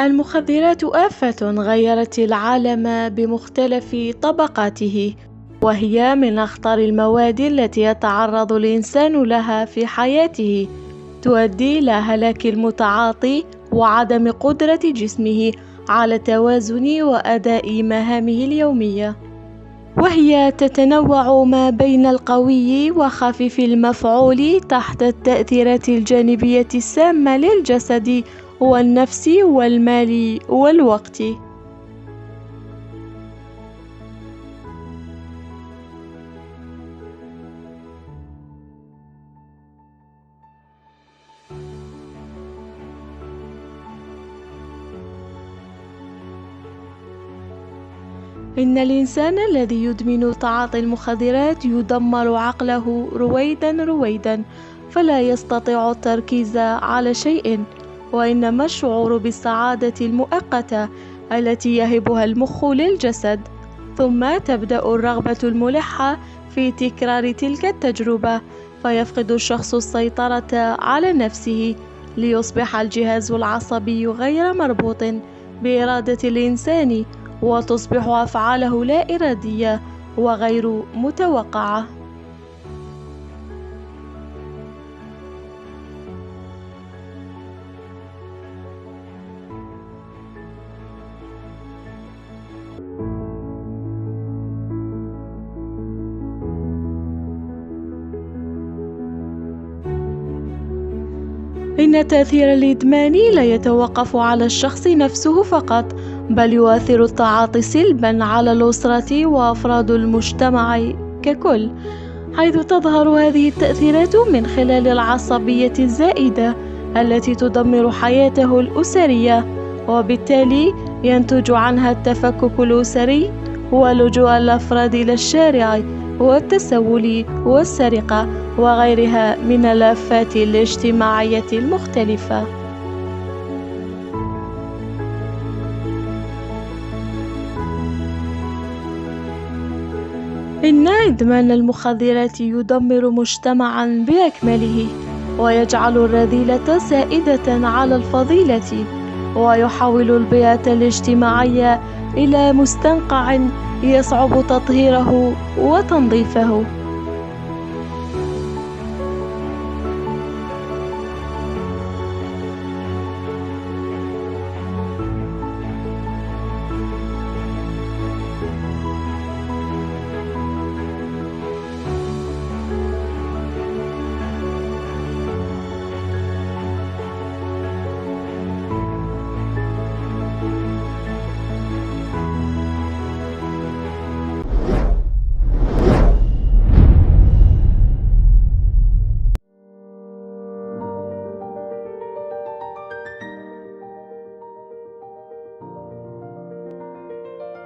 المخدرات آفة غيرت العالم بمختلف طبقاته، وهي من أخطر المواد التي يتعرض الإنسان لها في حياته. تؤدي إلى هلاك المتعاطي وعدم قدرة جسمه على توازن وأداء مهامه اليومية، وهي تتنوع ما بين القوي وخفيف المفعول تحت التأثيرات الجانبية السامة للجسد والنفس والمال والوقت. إن الإنسان الذي يدمن تعاطي المخدرات يدمر عقله رويدا رويدا، فلا يستطيع التركيز على شيء، وإنما الشعور بالسعادة المؤقتة التي يهبها المخ للجسد، ثم تبدأ الرغبة الملحة في تكرار تلك التجربة، فيفقد الشخص السيطرة على نفسه، ليصبح الجهاز العصبي غير مربوط بإرادة الإنسان، وتصبح أفعاله لا إرادية وغير متوقعة. إن تأثير الإدمان لا يتوقف على الشخص نفسه فقط، بل يؤثر التعاطي سلباً على الأسرة وأفراد المجتمع ككل، حيث تظهر هذه التأثيرات من خلال العصبية الزائدة التي تدمر حياته الأسرية، وبالتالي ينتج عنها التفكك الأسري ولجوء الأفراد إلى الشارع والتسول والسرقة وغيرها من الآفات الاجتماعية المختلفة. إن إدمان المخدرات يدمر مجتمعاً بأكمله، ويجعل الرذيلة سائدة على الفضيلة، ويحول البيئة الاجتماعية إلى مستنقع يصعب تطهيره وتنظيفه.